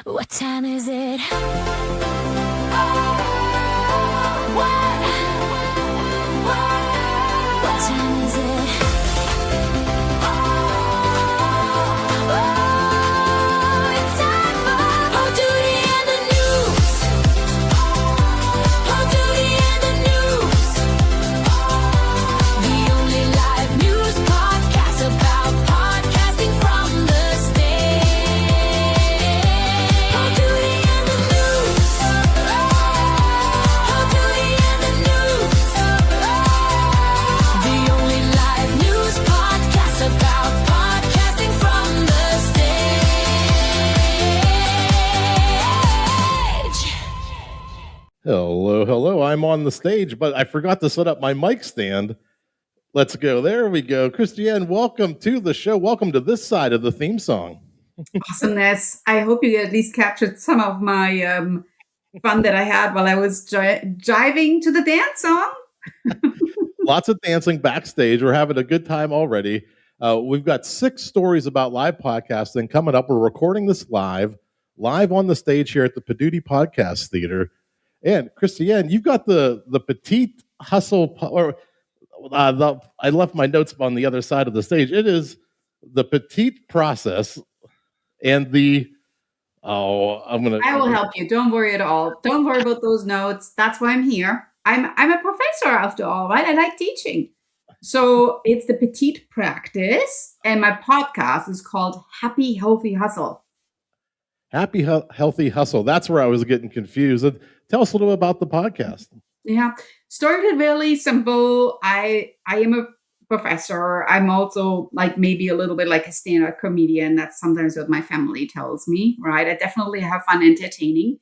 What time is it? What time is it? It's time for Poduty and the news. Poduty and the news. The only live news podcast about podcasting from the stage. Poduty and the news. Poduty and the news. The only live news podcast about podcasting from the stage. Hello. I'm on the stage, but I forgot to set up my mic stand. Let's go. There we go. Christiane, welcome to the show. Welcome to this side of the theme song. Awesomeness. I hope you at least captured some of my fun that I had while I was jiving to the dance song. Lots of dancing backstage. We're having a good time already. We've got 6 stories about live podcasting coming up. We're recording this live on the stage here at the Poduty Podcast Theater. And Christiane, you've got the Petite Hustle, I left my notes on the other side of the stage. It is the Petite Process and I will help you. Don't worry at all. Don't worry about those notes. That's why I'm here. I'm a professor after all, right? I like teaching. So it's the Petite Practice, and my podcast is called Happy Healthy Hustle. Happy Healthy Hustle. That's where I was getting confused. Tell us a little bit about the podcast. Yeah, started really simple. I am a professor. I'm also like maybe a little bit like a stand-up comedian. That's sometimes what my family tells me, right? I definitely have fun entertaining.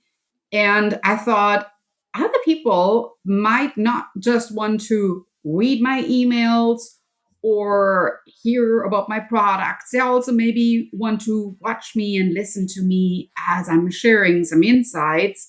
And I thought other people might not just want to read my emails or hear about my products. They also maybe want to watch me and listen to me as I'm sharing some insights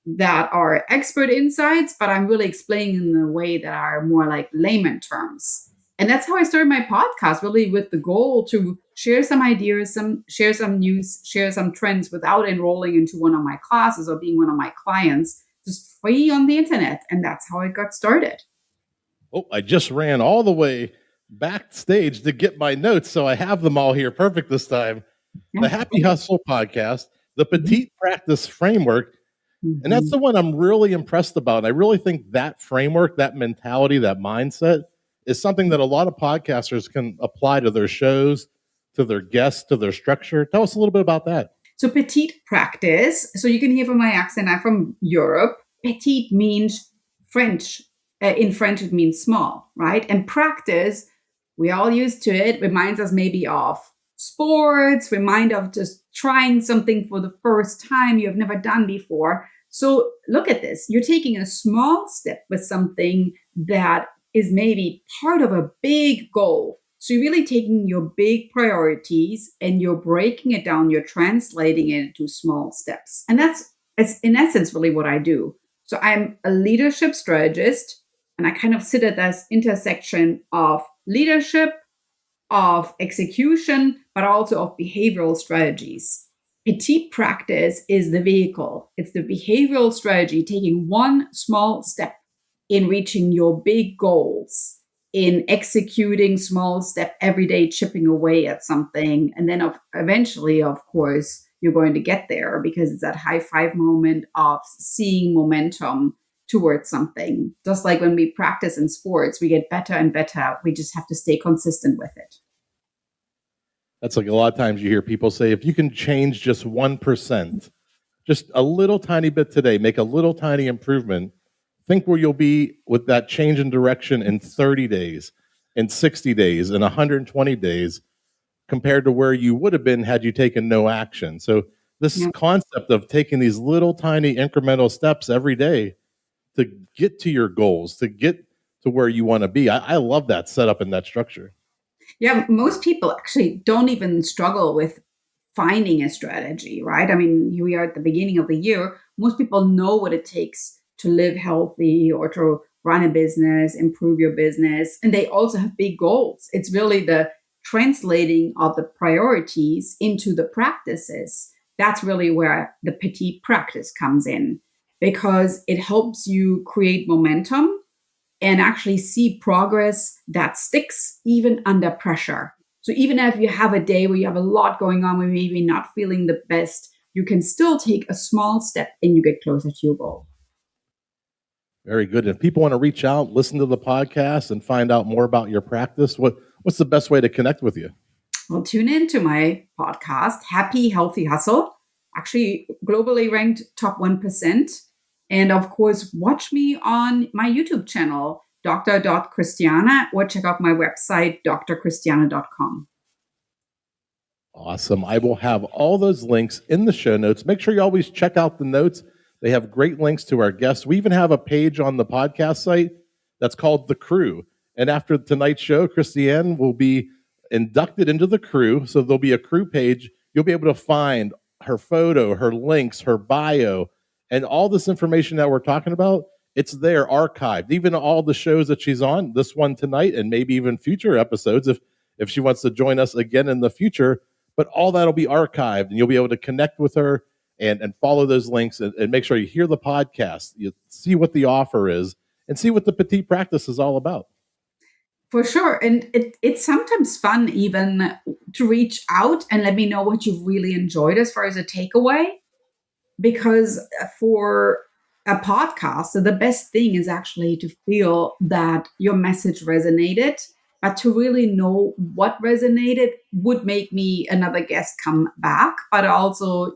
that are expert insights, but I'm really explaining in a way that are more like layman terms. And that's how I started my podcast, really with the goal to share some ideas, share some news, share some trends without enrolling into one of my classes or being one of my clients, just free on the internet. And that's how I got started. Oh, I just ran all the way backstage to get my notes, so I have them all here. Perfect this time. Yeah. The Happy Hustle podcast, the Petite Practice framework, and that's the one I'm really impressed about. And I really think that framework, that mentality, that mindset is something that a lot of podcasters can apply to their shows, to their guests, to their structure. Tell us a little bit about that. So Petite Practice, so you can hear from my accent, I'm from Europe. Petite means French. In French, it means small, right? And practice, we're all used to it, reminds us maybe of sports, remind of just trying something for the first time you have never done before. So look at this. You're taking a small step with something that is maybe part of a big goal. So you're really taking your big priorities and you're breaking it down. You're translating it into small steps. And that's in essence really what I do. So I'm a leadership strategist, and I kind of sit at this intersection of leadership, of execution, but also of behavioral strategies. Petite Practice is the vehicle. It's the behavioral strategy, taking one small step in reaching your big goals, in executing small step every day, chipping away at something. And then eventually, of course, you're going to get there because it's that high five moment of seeing momentum towards something. Just like when we practice in sports, we get better and better. We just have to stay consistent with it. That's like a lot of times you hear people say, if you can change just 1%, just a little tiny bit today, make a little tiny improvement, think where you'll be with that change in direction in 30 days, in 60 days, in 120 days, compared to where you would have been had you taken no action. So this concept of taking these little tiny incremental steps every day to get to your goals, to get to where you want to be. I love that setup and that structure. Yeah, most people actually don't even struggle with finding a strategy, right? I mean, here we are at the beginning of the year. Most people know what it takes to live healthy or to run a business, improve your business. And they also have big goals. It's really the translating of the priorities into the practices. that's really where the Petite Practice comes in, because it helps you create momentum and actually see progress that sticks even under pressure. So even if you have a day where you have a lot going on, where maybe not feeling the best, you can still take a small step and you get closer to your goal. Very good. If people want to reach out, listen to the podcast, and find out more about your practice, what's the best way to connect with you? Well, tune in to my podcast, Happy Healthy Hustle, actually globally ranked top 1%. And of course, watch me on my YouTube channel, Dr. Christiane, or check out my website, drchristiane.com. Awesome. I will have all those links in the show notes. Make sure you always check out the notes. They have great links to our guests. We even have a page on the podcast site that's called The Crew. And after tonight's show, Christiane will be inducted into the crew. So there'll be a crew page. You'll be able to find her photo, her links, her bio, and all this information that we're talking about. It's there archived, even all the shows that she's on, this one tonight, and maybe even future episodes if she wants to join us again in the future. But all that'll be archived, and you'll be able to connect with her and follow those links and make sure you hear the podcast, you see what the offer is, and see what the Petite Practice is all about. For sure. And it's sometimes fun even to reach out and let me know what you really enjoyed as far as a takeaway. Because for a podcast, the best thing is actually to feel that your message resonated, but to really know what resonated would make me another guest come back. But also,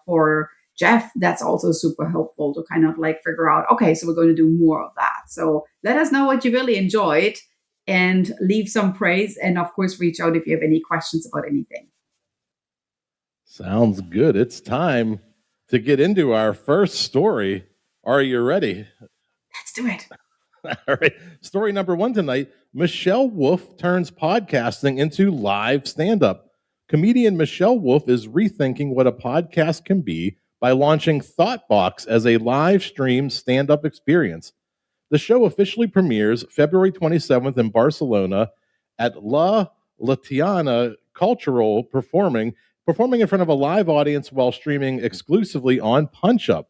for Jeff, that's also super helpful to kind of like figure out, okay, so we're going to do more of that. So let us know what you really enjoyed and leave some praise. And of course, reach out if you have any questions about anything. Sounds good. It's time to get into our first story. Are you ready? Let's do it. All right. Story number 1 tonight. Michelle Wolf turns podcasting into live stand-up. Comedian Michelle Wolf is rethinking what a podcast can be by launching Thoughtbox as a live stream stand-up experience. The show officially premieres February 27th in Barcelona at La Latiana Cultural performing in front of a live audience while streaming exclusively on PunchUp.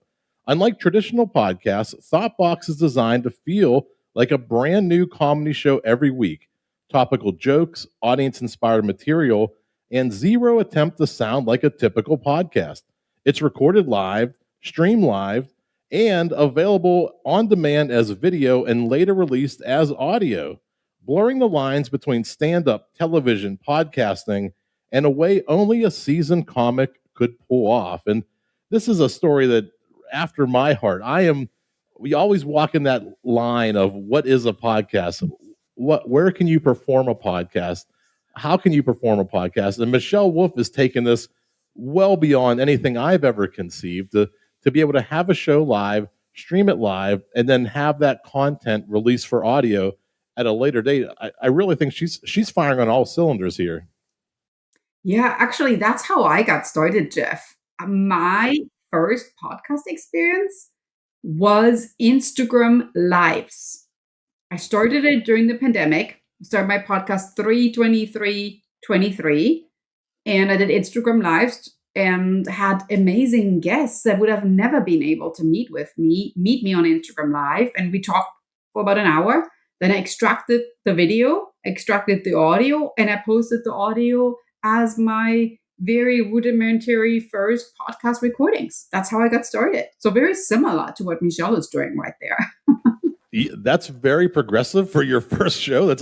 Unlike traditional podcasts, Thoughtbox is designed to feel like a brand new comedy show every week. Topical jokes, audience-inspired material, and zero attempt to sound like a typical podcast. It's recorded live, streamed live, and available on demand as video and later released as audio, blurring the lines between stand-up, television, podcasting, and a way only a seasoned comic could pull off. And this is a story that, after my heart, we always walk in that line of what is a podcast? Where can you perform a podcast? How can you perform a podcast? And Michelle Wolf has taken this well beyond anything I've ever conceived to be able to have a show live, stream it live, and then have that content released for audio at a later date. I really think she's firing on all cylinders here. Yeah, actually, that's how I got started, Jeff. My first podcast experience was Instagram Lives. I started it during the pandemic. I started my podcast 3/23/23, and I did Instagram Lives and had amazing guests that would have never been able to meet me on Instagram Live. And we talked for about an hour. Then I extracted the video, extracted the audio, and I posted the audio as my very rudimentary first podcast recordings. That's how I got started. So very similar to what Michelle is doing right there. That's very progressive for your first show. That's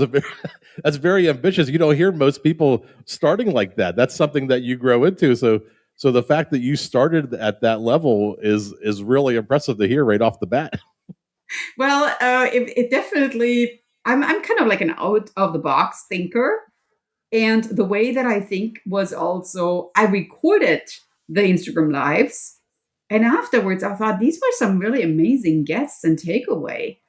very ambitious. You don't hear most people starting like that. That's something that you grow into. So the fact that you started at that level is really impressive to hear right off the bat. Well, it definitely, I'm kind of like an out of the box thinker. And the way that I think was also, I recorded the Instagram Lives. And afterwards, I thought these were some really amazing guests and takeaway.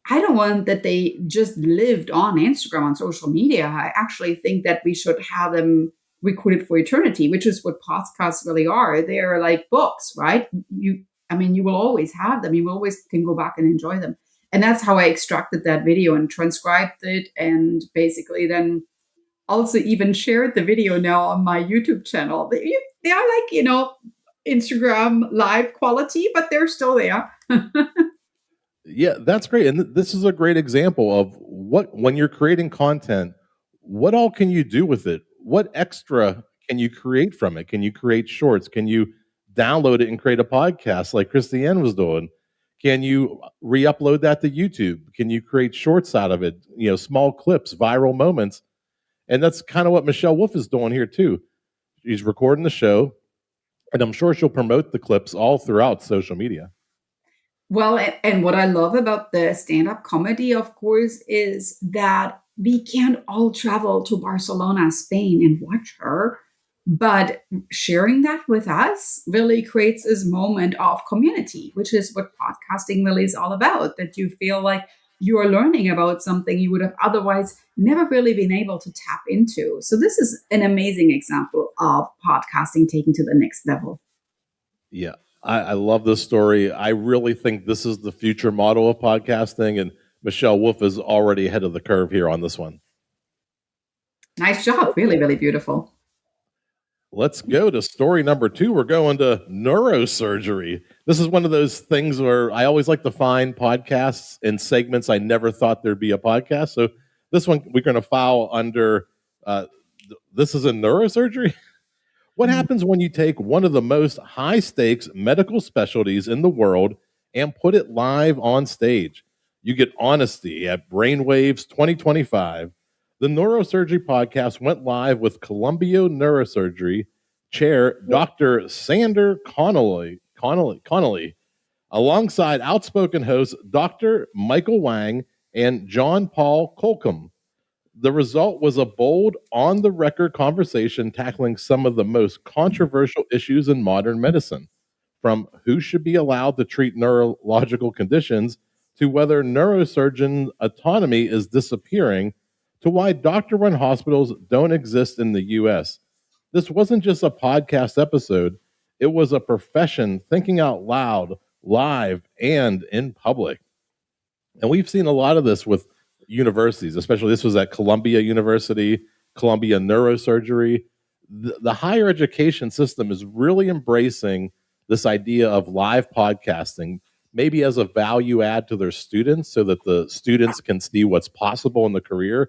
I don't want that they just lived on Instagram, on social media. I actually think that we should have them recorded for eternity, which is what podcasts really are. They're like books, right? You will always have them. You always can go back and enjoy them. And that's how I extracted that video and transcribed it, and basically then also even shared the video now on my YouTube channel. They are like, Instagram live quality, but they're still there. Yeah, that's great. And this is a great example of when you're creating content, what all can you do with it? What extra can you create from it? Can you create shorts? Can you download it and create a podcast like Christiane was doing? Can you re-upload that to YouTube? Can you create shorts out of it? Small clips, viral moments. And that's kind of what Michelle Wolf is doing here too. She's recording the show, and I'm sure she'll promote the clips all throughout social media. Well, and what I love about the stand-up comedy, of course, is that we can't all travel to Barcelona, Spain, and watch her. But sharing that with us really creates this moment of community, which is what podcasting really is all about, that you feel like you are learning about something you would have otherwise never really been able to tap into. So this is an amazing example of podcasting taken to the next level. Yeah, I love this story. I really think this is the future model of podcasting, and Michelle Wolf is already ahead of the curve here on this one. Nice job. Really, really beautiful. Let's go to story number 2. We're going to neurosurgery. This is one of those things where I always like to find podcasts in segments I never thought there'd be a podcast. So this one we're going to file under, this is in neurosurgery. What happens when you take one of the most high-stakes medical specialties in the world and put it live on stage? You get honesty at Brainwaves 2025. The Neurosurgery podcast went live with Columbia Neurosurgery chair Dr. Sander Connolly, alongside outspoken hosts Dr. Michael Wang and John Paul Colcom. The result was a bold, on-the-record conversation tackling some of the most controversial issues in modern medicine, from who should be allowed to treat neurological conditions to whether neurosurgeon autonomy is disappearing, to why doctor-run hospitals don't exist in the U.S. This wasn't just a podcast episode. It was a profession thinking out loud, live, and in public. And we've seen a lot of this with universities, especially this was at Columbia University, Columbia Neurosurgery. The higher education system is really embracing this idea of live podcasting, maybe as a value add to their students so that the students can see what's possible in the career.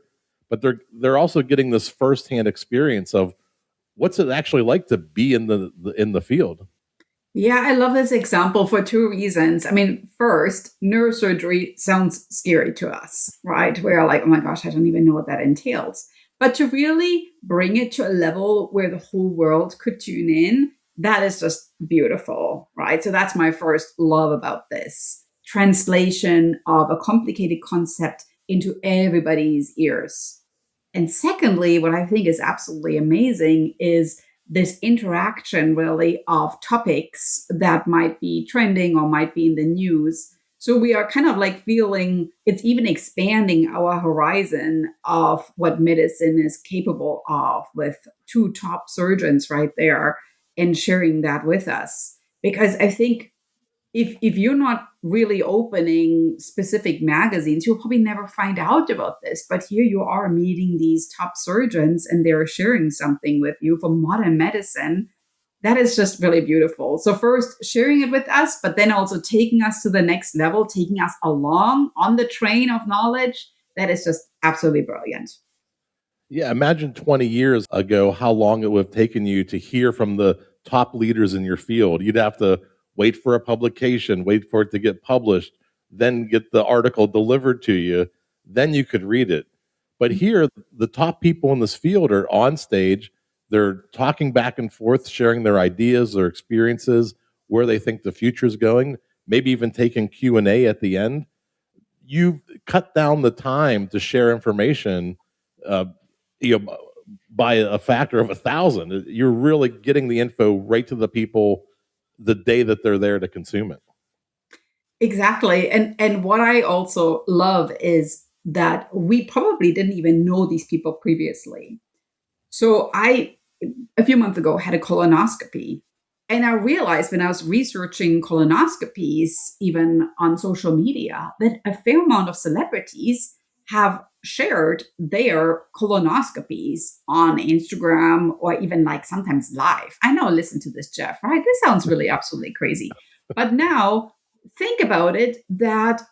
But they're also getting this firsthand experience of what's it actually like to be in the field. Yeah, I love this example for 2 reasons. I mean, first, neurosurgery sounds scary to us, right? We're like, oh my gosh, I don't even know what that entails. But to really bring it to a level where the whole world could tune in, that is just beautiful, right? So that's my first love about this translation of a complicated concept into everybody's ears. And secondly, what I think is absolutely amazing is this interaction really of topics that might be trending or might be in the news. So we are kind of like feeling it's even expanding our horizon of what medicine is capable of with 2 top surgeons right there and sharing that with us. Because I think if you're not really opening specific magazines, you'll probably never find out about this. But here you are meeting these top surgeons and they're sharing something with you for modern medicine. That is just really beautiful. So first, sharing it with us, but then also taking us to the next level, taking us along on the train of knowledge. That is just absolutely brilliant. Yeah, imagine 20 years ago how long it would have taken you to hear from the top leaders in your field. You'd have to wait for a publication, wait for it to get published, then get the article delivered to you, then you could read it. But here, the top people in this field are on stage. They're talking back and forth, sharing their ideas, their experiences, where they think the future is going, maybe even taking Q&A at the end. You've cut down the time to share information by a factor of 1,000. You're really getting the info right to the people the day that they're there to consume it. Exactly. And what I also love is that we probably didn't even know these people previously. So I, a few months ago, had a colonoscopy. And I realized when I was researching colonoscopies, even on social media, that a fair amount of celebrities have shared their colonoscopies on Instagram or even like sometimes live. I know, listen to this, Jeff, right? This sounds really absolutely crazy. But now think about it, that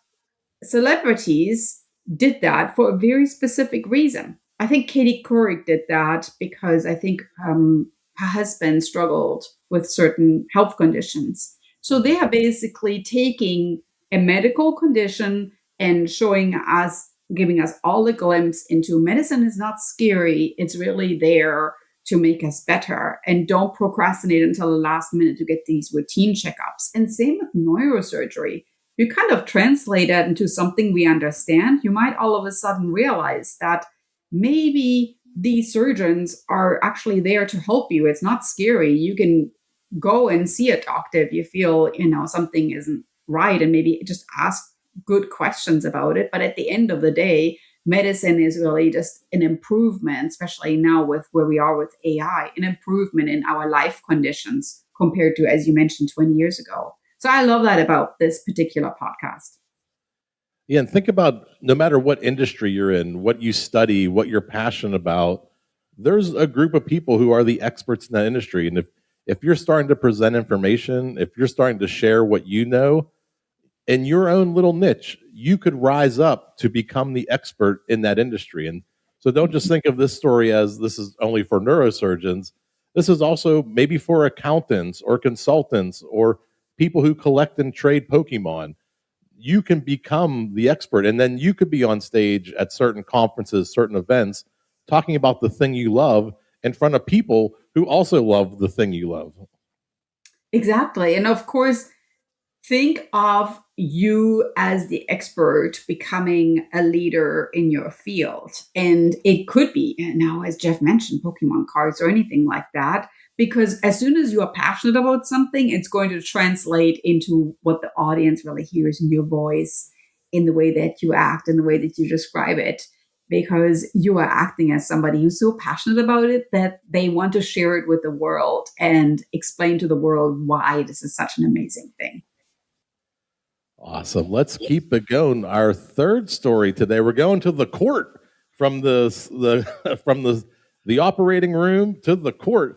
celebrities did that for a very specific reason. I think Katie Couric did that because I think her husband struggled with certain health conditions. So they are basically taking a medical condition and showing us, giving us all a glimpse into medicine is not scary. It's really there to make us better. And don't procrastinate until the last minute to get these routine checkups. And same with neurosurgery. You kind of translate that into something we understand. You might all of a sudden realize that maybe these surgeons are actually there to help you. It's not scary. You can go and see a doctor if you feel, something isn't right, and maybe just ask good questions about it. But at the end of the day, medicine is really just an improvement, especially now with where we are with AI, an improvement in our life conditions compared to, as you mentioned, 20 years ago. So I love that about this particular podcast. Yeah, and think about no matter what industry you're in, what you study, what you're passionate about, there's a group of people who are the experts in that industry. And if you're starting to present information, if you're starting to share what you know in your own little niche, you could rise up to become the expert in that industry. And so don't just think of this story as this is only for neurosurgeons. This is also maybe for accountants or consultants or people who collect and trade Pokemon. You can become the expert, and then you could be on stage at certain conferences, certain events, talking about the thing you love in front of people who also love the thing you love. Exactly. And of course, think of you as the expert becoming a leader in your field. And it could be, now, as Jeff mentioned, Pokemon cards or anything like that. Because as soon as you are passionate about something, it's going to translate into what the audience really hears in your voice, in the way that you act, in the way that you describe it, because you are acting as somebody who's so passionate about it that they want to share it with the world and explain to the world why this is such an amazing thing. Awesome. Let's keep it going. Our third story today, we're going to the court, from the operating room to the court.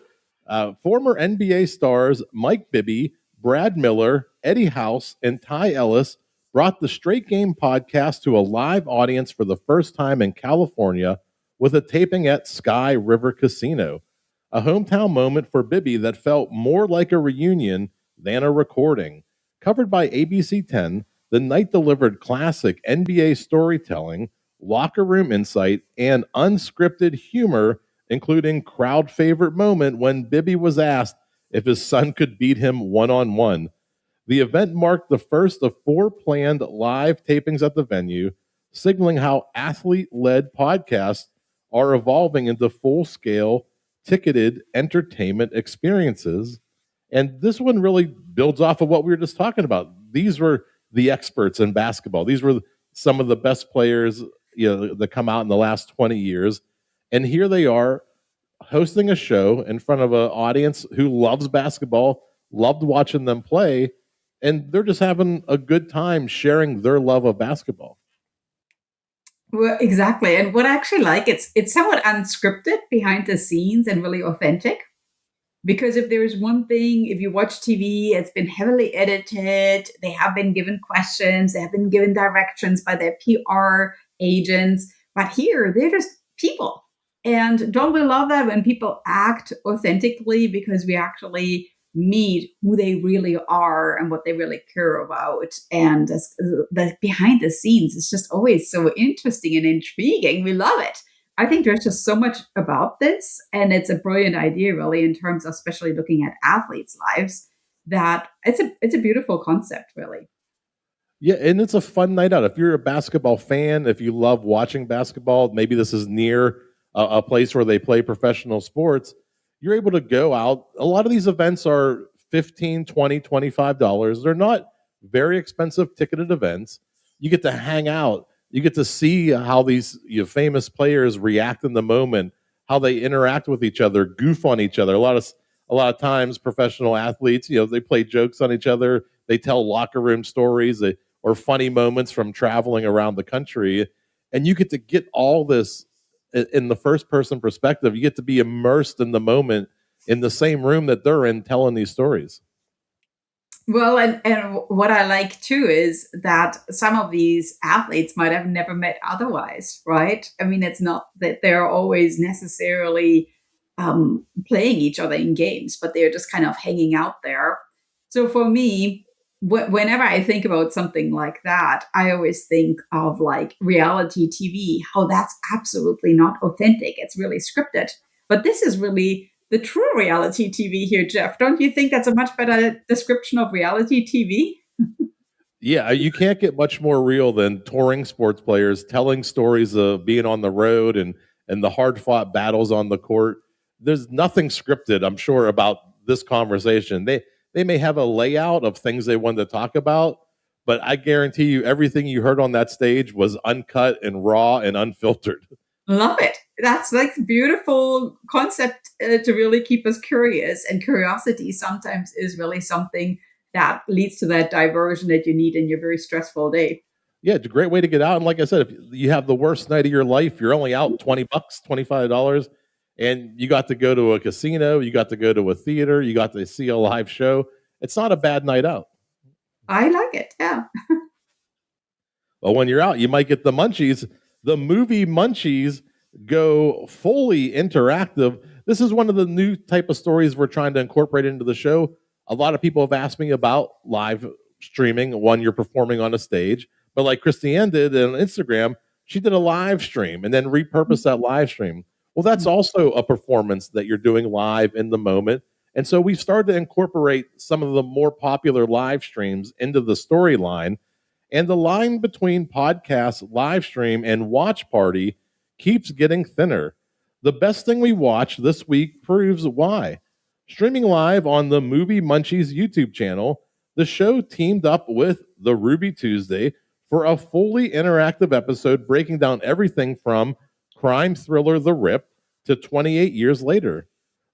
Former NBA stars Mike Bibby, Brad Miller, Eddie House, and Ty Ellis brought the Straight Game podcast to a live audience for the first time in California with a taping at Sky River Casino. A hometown moment for Bibby that felt more like a reunion than a recording. Covered by ABC 10, the night delivered classic NBA storytelling, locker room insight, and unscripted humor, including crowd favorite moment when Bibby was asked if his son could beat him one-on-one. The event marked the first of 4 planned live tapings at the venue, signaling how athlete-led podcasts are evolving into full-scale, ticketed entertainment experiences. And this one really builds off of what we were just talking about. These were the experts in basketball. These were some of the best players, that come out in the last 20 years. And here they are hosting a show in front of an audience who loves basketball, loved watching them play, and they're just having a good time sharing their love of basketball. Well, exactly. And what I actually like, it's somewhat unscripted, behind the scenes, and really authentic. Because if there's one thing, if you watch TV, it's been heavily edited. They have been given questions. They have been given directions by their PR agents. But here, they're just people. And don't we love that when people act authentically, because we actually meet who they really are and what they really care about. And the behind the scenes is just always so interesting and intriguing. We love it. I think there's just so much about this, and it's a brilliant idea, really, in terms of especially looking at athletes' lives, that it's a beautiful concept, really. Yeah, and it's a fun night out. If you're a basketball fan, if you love watching basketball, maybe this is near a place where they play professional sports, you're able to go out. A lot of these events are $15, $20, $25. They're not very expensive ticketed events. You get to hang out. You get to see how these famous players react in the moment, how they interact with each other, goof on each other. A lot of times, professional athletes, they play jokes on each other. They tell locker room stories or funny moments from traveling around the country. and you get to get all this in the first person perspective. You get to be immersed in the moment in the same room that they're in telling these stories. Well, and what I like too is that some of these athletes might have never met otherwise, right? I mean, it's not that they're always necessarily playing each other in games, but they're just kind of hanging out there. So for me, whenever I think about something like that, I always think of like reality TV, how that's absolutely not authentic. It's really scripted. But this is really the true reality TV here, Jeff. Don't you think that's a much better description of reality TV? Yeah, you can't get much more real than touring sports players telling stories of being on the road and the hard-fought battles on the court. There's nothing scripted, I'm sure, about this conversation. They may have a layout of things they wanted to talk about, but I guarantee you everything you heard on that stage was uncut and raw and unfiltered. Love it. That's like a beautiful concept to really keep us curious. And curiosity sometimes is really something that leads to that diversion that you need in your very stressful day. Yeah, it's a great way to get out. And like I said, if you have the worst night of your life, you're only out $20, $25, and you got to go to a casino, you got to go to a theater, you got to see a live show. It's not a bad night out. I like it. Yeah. But when you're out, you might get the munchies. The movie Munchies go fully interactive. This is one of the new type of stories we're trying to incorporate into the show. A lot of people have asked me about live streaming when you're performing on a stage. But like Christiane did on Instagram, she did a live stream and then repurposed that live stream. Well, that's also a performance that you're doing live in the moment. And so we've started to incorporate some of the more popular live streams into the storyline. And the line between podcast, live stream, and watch party keeps getting thinner. The best thing we watched this week proves why. Streaming live on the Movie Munchies YouTube channel, the show teamed up with the Ruby Tuesday for a fully interactive episode breaking down everything from crime thriller The Rip to 28 years later,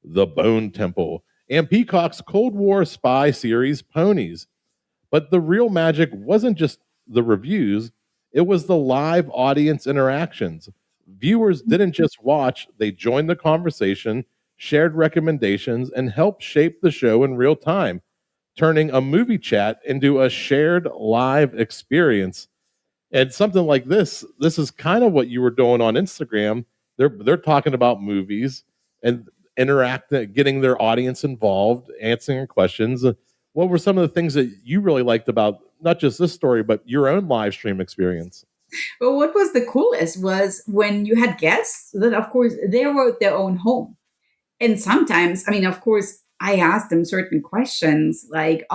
The Bone Temple, and Peacock's Cold War spy series Ponies. But the real magic wasn't just the reviews, it was the live audience interactions. Viewers didn't just watch, they joined the conversation, shared recommendations, and helped shape the show in real time, turning a movie chat into a shared live experience. And something like this is kind of what you were doing on Instagram. They're talking about movies and interacting, getting their audience involved, answering questions. What were some of the things that you really liked about not just this story, but your own live stream experience? Well, what was the coolest was when you had guests that, of course, they wrote their own home. And sometimes, I mean, of course, I asked them certain questions like,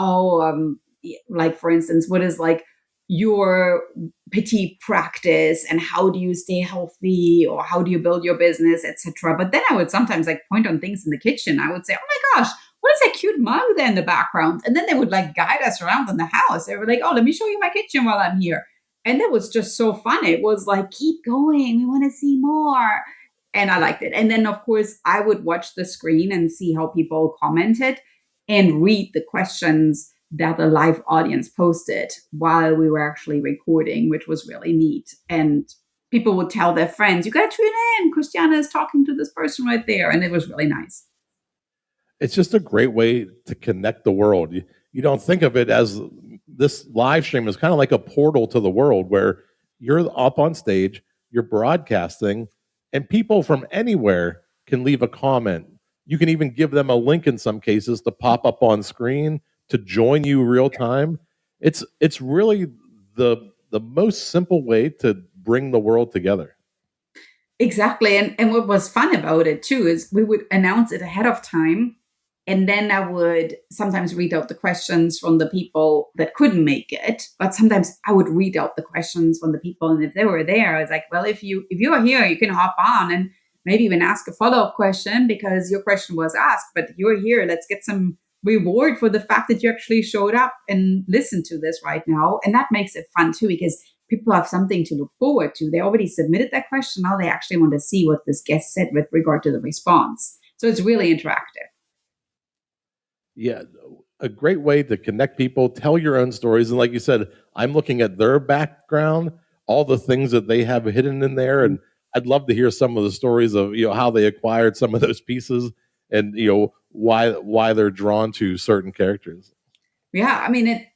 like, for instance, what is like your petite practice and how do you stay healthy or how do you build your business, etc. But then I would sometimes like point on things in the kitchen. I would say, oh my gosh, what is that cute mug there in the background? And then they would like guide us around in the house. They were like, oh, let me show you my kitchen while I'm here. And that was just so fun. It was like, keep going. We want to see more. And I liked it. And then, of course, I would watch the screen and see how people commented and read the questions that the live audience posted while we were actually recording, which was really neat. And people would tell their friends, you got to tune in. Christiane is talking to this person right there. And it was really nice. It's just a great way to connect the world. You don't think of it as this live stream is kind of like a portal to the world where you're up on stage, you're broadcasting, and people from anywhere can leave a comment. You can even give them a link in some cases to pop up on screen to join you real time. It's really the most simple way to bring the world together. Exactly. And what was fun about it too is we would announce it ahead of time. And then I would sometimes read out the questions from the people that couldn't make it. But sometimes I would read out the questions from the people. And if they were there, I was like, well, if you are here, you can hop on and maybe even ask a follow-up question because your question was asked. But you're here. Let's get some reward for the fact that you actually showed up and listened to this right now. And that makes it fun too, because people have something to look forward to. They already submitted that question. Now they actually want to see what this guest said with regard to the response. So it's really interactive. Yeah, a great way to connect people, tell your own stories. And like you said, I'm looking at their background. all the things that they have hidden in there. And I'd love to hear some of the stories of, how they acquired some of those pieces and, why they're drawn to certain characters. Yeah, I mean,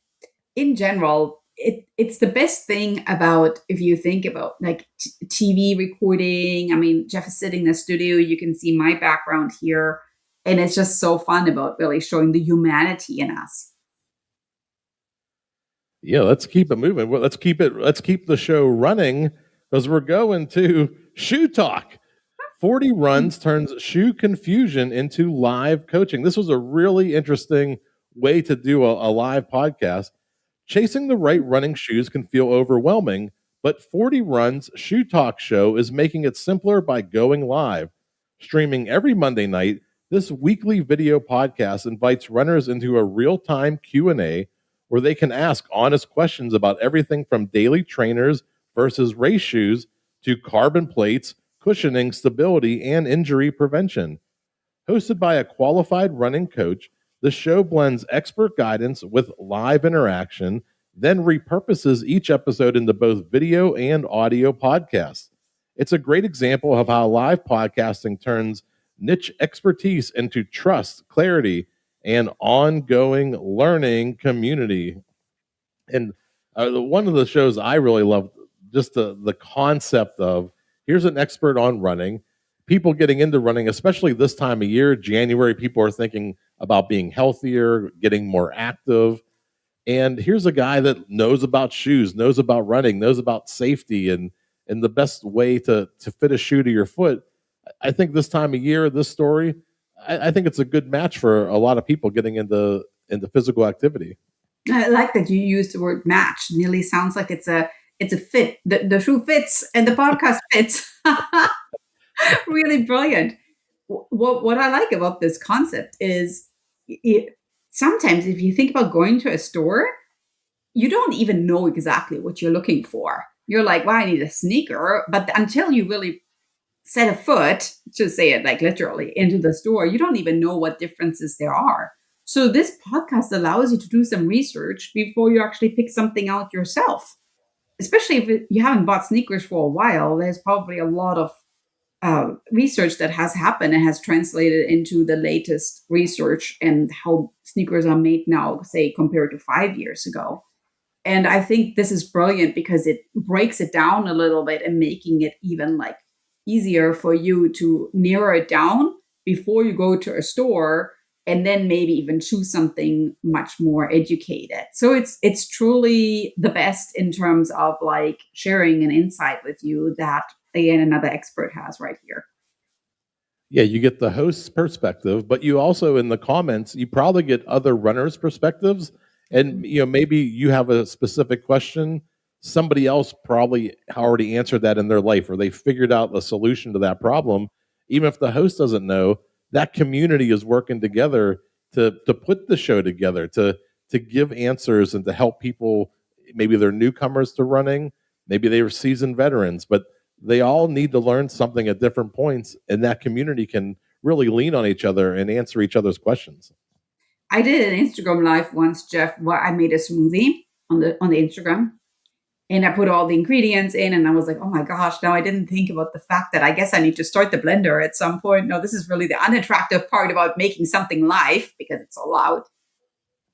in general, it's the best thing about, if you think about like TV recording. I mean, Jeff is sitting in the studio. You can see my background here. And it's just so fun about really showing the humanity in us. Yeah, let's keep it moving. Well, let's keep the show running because we're going to Shoe Talk. 40 Runs turns shoe confusion into live coaching. This was a really interesting way to do a live podcast. Chasing the right running shoes can feel overwhelming, but 40 Runs Shoe Talk show is making it simpler by going live. Streaming every Monday night, this weekly video podcast invites runners into a real-time Q&A where they can ask honest questions about everything from daily trainers versus race shoes to carbon plates, cushioning, stability, and injury prevention. Hosted by a qualified running coach, the show blends expert guidance with live interaction, then repurposes each episode into both video and audio podcasts. It's a great example of how live podcasting turns niche expertise into trust, clarity, and ongoing learning community. And one of the shows I really loved, just the concept of, here's an expert on running, people getting into running, especially this time of year, January, people are thinking about being healthier, getting more active. And here's a guy that knows about shoes, knows about running, knows about safety and the best way to fit a shoe to your foot. I think this time of year, this story, I think it's a good match for a lot of people getting into physical activity. I like that you use the word match. Nearly sounds like it's a fit. The shoe fits and the podcast fits. Really brilliant. What I like about this concept is sometimes if you think about going to a store, you don't even know exactly what you're looking for. You're like, well, I need a sneaker. But until you really set a foot, to say it like literally, into the store, you don't even know what differences there are. So this podcast allows you to do some research before you actually pick something out yourself. Especially if you haven't bought sneakers for a while, there's probably a lot of research that has happened and has translated into the latest research and how sneakers are made now, say, compared to 5 years ago. And I think this is brilliant because it breaks it down a little bit and making it even like easier for you to narrow it down before you go to a store and then maybe even choose something much more educated. So it's truly the best in terms of like sharing an insight with you that, again, another expert has right here. Yeah, you get the host's perspective, but you also, in the comments, you probably get other runners' perspectives. And, maybe you have a specific question. Somebody else probably already answered that in their life, or they figured out the solution to that problem. Even if the host doesn't know, that community is working together to put the show together, to give answers and to help people. Maybe they're newcomers to running, maybe they were seasoned veterans, but they all need to learn something at different points, and that community can really lean on each other and answer each other's questions. I did an Instagram live once, Jeff, where I made a smoothie on the Instagram. And I put all the ingredients in and I was like, oh my gosh, now I didn't think about the fact that I guess I need to start the blender at some point. No, this is really the unattractive part about making something live because it's so loud.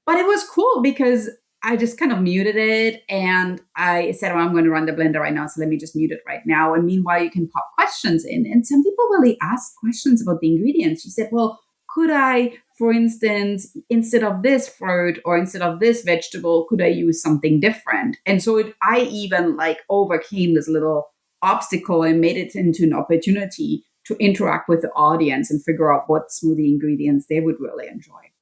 But it was cool because I just kind of muted it and I said, oh, I'm going to run the blender right now. So let me just mute it right now. And meanwhile, you can pop questions in. And some people really ask questions about the ingredients. She said, well, could I, for instance, instead of this fruit or instead of this vegetable, could I use something different? And so I even like overcame this little obstacle and made it into an opportunity to interact with the audience and figure out what smoothie ingredients they would really enjoy.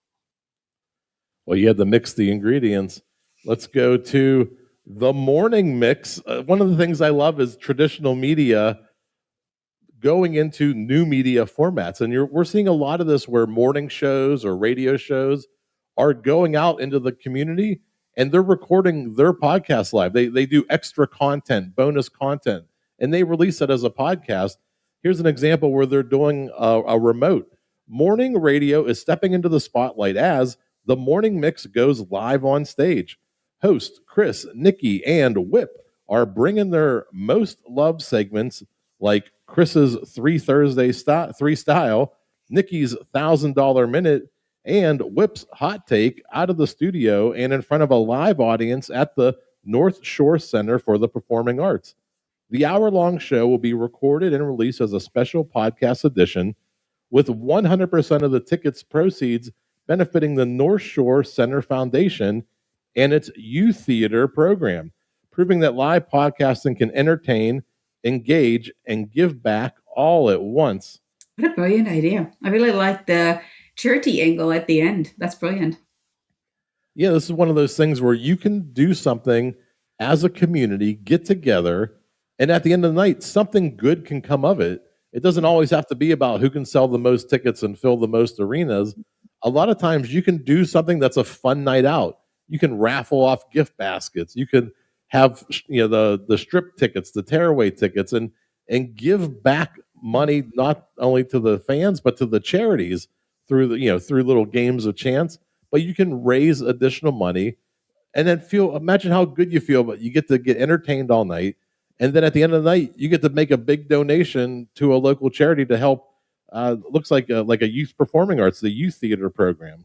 Well, you had to mix the ingredients. Let's go to the morning mix. One of the things I love is traditional media going into new media formats. And we're seeing a lot of this where morning shows or radio shows are going out into the community and they're recording their podcast live. They do extra content, bonus content, and they release it as a podcast. Here's an example where they're doing a remote. Morning radio is stepping into the spotlight as the morning mix goes live on stage. Host Chris, Nikki, and Whip are bringing their most loved segments like Chris's 3 style, Nikki's $1,000 minute, and Whip's hot take out of the studio and in front of a live audience at the North Shore Center for the Performing Arts. The hour-long show will be recorded and released as a special podcast edition, with 100% of the tickets proceeds benefiting the North Shore Center Foundation and its youth theater program, proving that live podcasting can entertain, engage, and give back all at once. What a brilliant idea. I really like the charity angle at the end. That's brilliant. Yeah, this is one of those things where you can do something as a community, get together, and at the end of the night, something good can come of it. It doesn't always have to be about who can sell the most tickets and fill the most arenas. A lot of times you can do something that's a fun night out. You can raffle off gift baskets. You can have the strip tickets, the tearaway tickets, and give back money not only to the fans but to the charities through through little games of chance. But you can raise additional money and then imagine how good you feel. But you get to get entertained all night, and then at the end of the night, you get to make a big donation to a local charity to help. Looks like a youth performing arts, the youth theater program.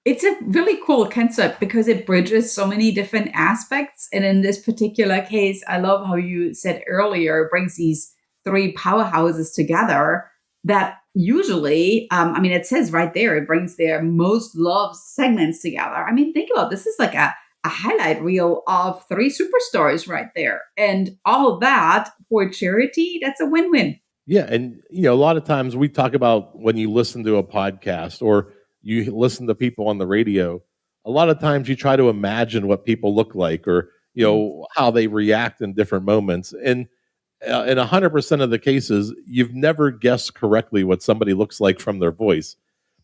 It's a really cool concept because it bridges so many different aspects. And in this particular case, I love how you said earlier, it brings these three powerhouses together that usually, it says right there, it brings their most loved segments together. I mean, think about this is like a highlight reel of three superstars right there. And all of that for charity, that's a win-win. Yeah. And, a lot of times we talk about when you listen to a podcast or you listen to people on the radio, a lot of times you try to imagine what people look like or, how they react in different moments. And in 100% of the cases, you've never guessed correctly what somebody looks like from their voice.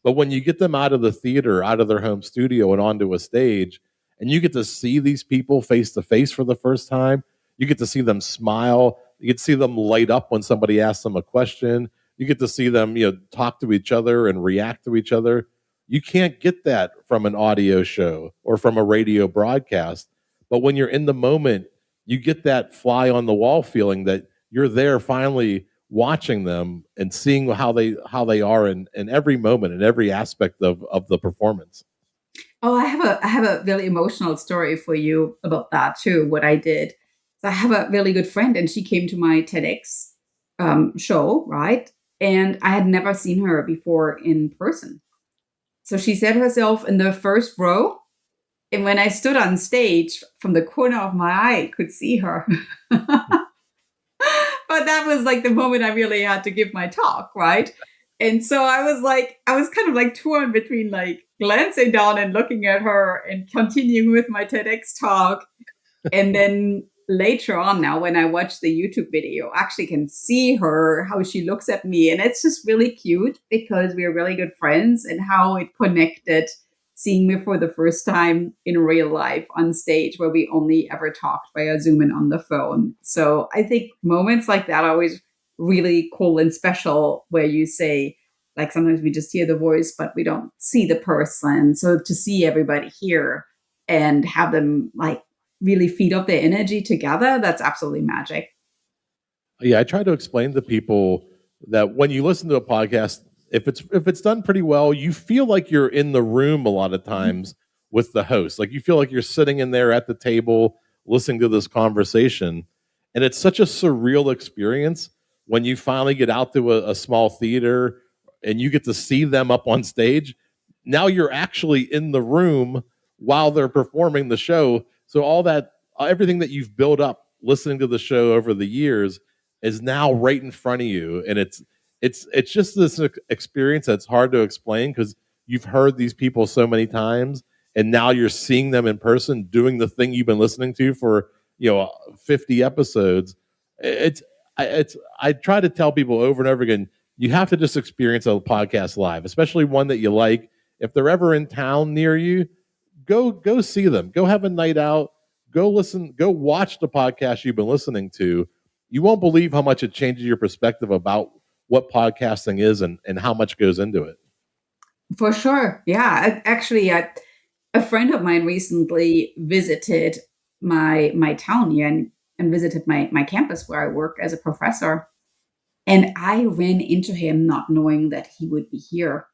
But when you get them out of the theater, out of their home studio and onto a stage, and you get to see these people face to face for the first time, you get to see them smile, you get to see them light up when somebody asks them a question, you get to see them, talk to each other and react to each other. You can't get that from an audio show or from a radio broadcast. But when you're in the moment, you get that fly on the wall feeling that you're there finally watching them and seeing how they are in every moment, in every aspect of the performance. Oh, I have a really emotional story for you about that too, what I did. So I have a really good friend and she came to my TEDx show, right? And I had never seen her before in person. So she sat herself in the first row. And when I stood on stage, from the corner of my eye, I could see her. But that was like the moment I really had to give my talk, right? And so I was kind of like torn between like glancing down and looking at her and continuing with my TEDx talk. And then later on now, when I watch the YouTube video, I actually can see her, how she looks at me. And it's just really cute because we're really good friends and how it connected seeing me for the first time in real life on stage where we only ever talked via Zoom and on the phone. So I think moments like that are always really cool and special where you say, like sometimes we just hear the voice, but we don't see the person. So to see everybody here and have them like really feed off their energy together, that's absolutely magic. Yeah, I try to explain to people that when you listen to a podcast, if it's done pretty well, you feel like you're in the room a lot of times with the host. Like you feel like you're sitting in there at the table listening to this conversation. And it's such a surreal experience when you finally get out to a small theater and you get to see them up on stage. Now you're actually in the room while they're performing the show. So all that, everything that you've built up listening to the show over the years is now right in front of you. And it's just this experience that's hard to explain because you've heard these people so many times and now you're seeing them in person doing the thing you've been listening to for 50 episodes. I try to tell people over and over again, you have to just experience a podcast live, especially one that you like. If they're ever in town near you, go see them. Go have a night out. Go listen. Go watch the podcast you've been listening to. You won't believe how much it changes your perspective about what podcasting is and how much goes into it. For sure. Yeah. Actually, a friend of mine recently visited my town here and visited my campus where I work as a professor. And I ran into him not knowing that he would be here.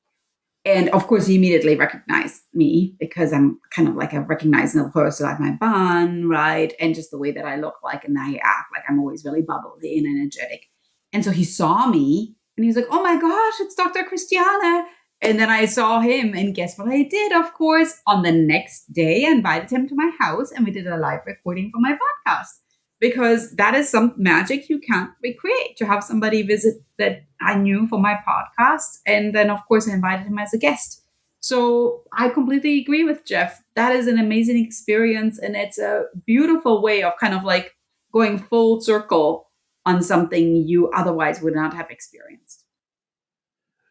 And of course, he immediately recognized me because I'm kind of like a recognizable person, like my bun, right? And just the way that I look like and I act, like I'm always really bubbly and energetic. And so he saw me and he was like, oh my gosh, it's Dr. Christiane. And then I saw him, and guess what I did, of course? On the next day, I invited him to my house and we did a live recording for my podcast. Because that is some magic you can't recreate, to have somebody visit that I knew for my podcast. And then, of course, I invited him as a guest. So I completely agree with Jeff. That is an amazing experience. And it's a beautiful way of kind of like going full circle on something you otherwise would not have experienced.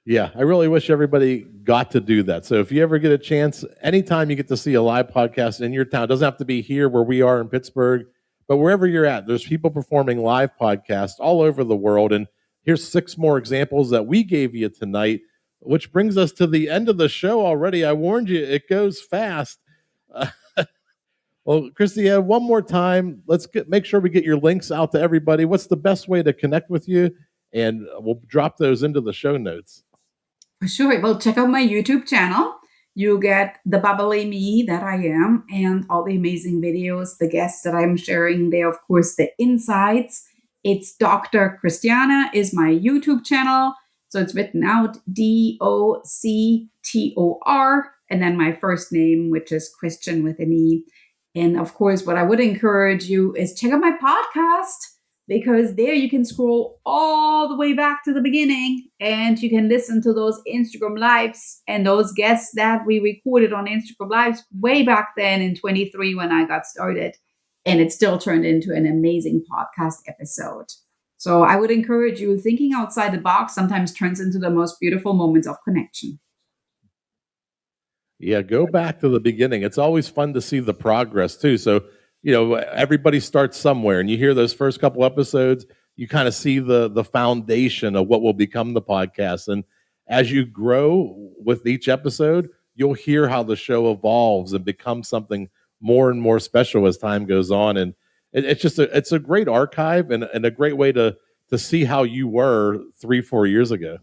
Yeah, I really wish everybody got to do that. So if you ever get a chance, anytime you get to see a live podcast in your town, it doesn't have to be here where we are in Pittsburgh, but wherever you're at, there's people performing live podcasts all over the world. And here's 6 more examples that we gave you tonight, which brings us to the end of the show already. I warned you, it goes fast. Well, Christiane, one more time, make sure we get your links out to everybody. What's the best way to connect with you? And we'll drop those into the show notes. For sure. Well, check out my YouTube channel. You get the bubbly me that I am and all the amazing videos, the guests that I'm sharing there, of course, the insights. It's Dr. Christiane is my YouTube channel. So it's written out Doctor, and then my first name, which is Christian with an E. And of course, what I would encourage you is check out my podcast, because there you can scroll all the way back to the beginning and you can listen to those Instagram lives and those guests that we recorded on Instagram lives way back then in 23 when I got started. And it still turned into an amazing podcast episode. So I would encourage you, thinking outside the box sometimes turns into the most beautiful moments of connection. Yeah, go back to the beginning. It's always fun to see the progress too. So, everybody starts somewhere, and you hear those first couple episodes, you kind of see the foundation of what will become the podcast. And as you grow with each episode, you'll hear how the show evolves and becomes something more and more special as time goes on. And it's a great archive and a great way to see how you were 3-4 years ago.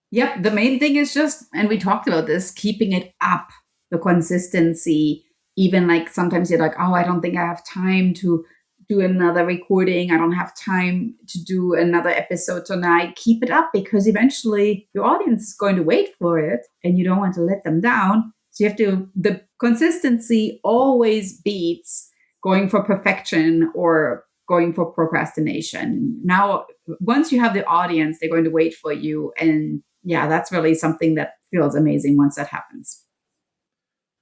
Yep. The main thing is just, and we talked about this, keeping it up, the consistency. Even like sometimes you're like, oh, I don't think I have time to do another recording. I don't have time to do another episode tonight. Keep it up, because eventually your audience is going to wait for it and you don't want to let them down. So you have to, the consistency always beats going for perfection or going for procrastination. Now, once you have the audience, they're going to wait for you. And yeah, that's really something that feels amazing once that happens.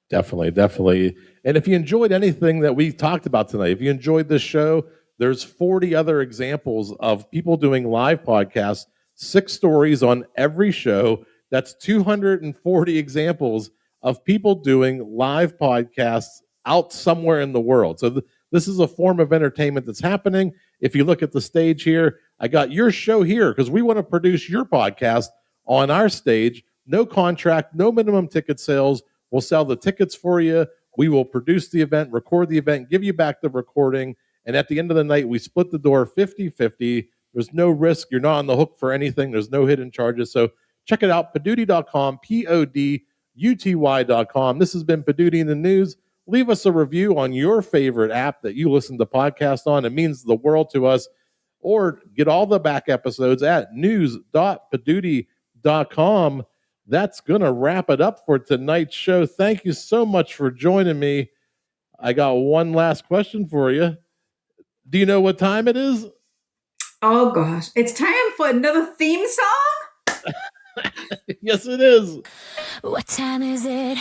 Definitely. And if you enjoyed anything that we talked about tonight, if you enjoyed this show, there's 40 other examples of people doing live podcasts, 6 stories on every show. That's 240 examples of people doing live podcasts out somewhere in the world. So this is a form of entertainment that's happening. If you look at the stage here, I got your show here because we want to produce your podcast on our stage. No contract, no minimum ticket sales. We'll sell the tickets for you. We will produce the event, record the event, give you back the recording. And at the end of the night, we split the door 50-50. There's no risk. You're not on the hook for anything. There's no hidden charges. So check it out, Poduty.com, Poduty.com. This has been Poduty in the News. Leave us a review on your favorite app that you listen to podcasts on. It means the world to us. Or get all the back episodes at news.poduty.com. That's going to wrap it up for tonight's show. Thank you so much for joining me. I got one last question for you. Do you know what time it is? Oh, gosh. It's time for another theme song? Yes, it is. What time is it?